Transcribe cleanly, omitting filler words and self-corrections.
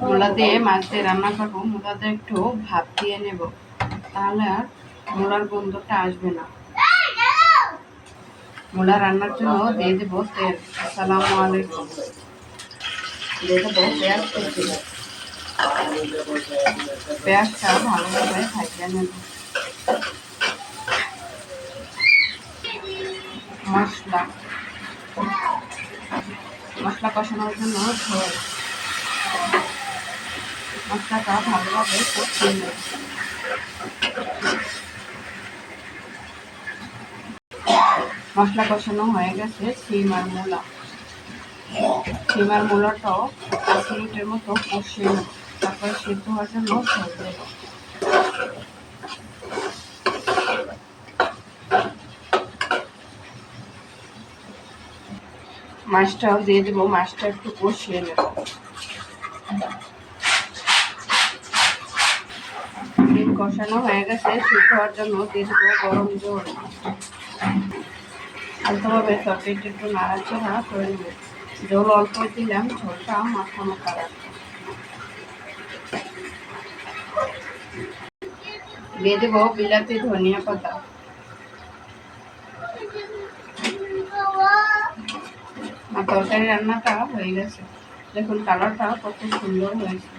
মূলা দিয়ে মাছ দিয়ে রান্না করবো। মূলাতে একটু ভাপ দিয়ে নেব, তাহলে আর মূলার গন্ধটা আসবে না। মূলা রান্নার জন্য দিয়ে দেবো তেল। আসসালামু আলাইকুম। দিয়ে দেবো পেঁয়াজ কুচি। পেঁয়াজটা ভালোভাবে ভাজিয়ে নেব। মশলা কষানোর জন্য ঝোল। মশলাটা ভালোভাবে কষিয়ে নেব। মশলা কষানো হয়ে গেছে। সিম আর মূলাটাও 5 মিনিটের মতো কষিয়ে নেব। তারপরে সিদ্ধ হওয়ার জন্য ঝোল দেব। মাছটাও দিয়ে দেবো। মাছটা একটু কষিয়ে নেব। ডিম কষানো হয়ে গেছে। সিদ্ধ হওয়ার জন্য দিয়ে দেবো গরম জল। হালকাভাবে তরকারিটা একটু নাড়াচাড়া করে নেব। জল অল্প দিলাম, ঝোলটা মাখা মাখা রাখবো। দিয়ে দেবো বিলাতি ধনিয়া পাতা। আর তরকারি রান্নাটা হয়ে গেছে। দেখুন কালারটা কত সুন্দর হয়েছে।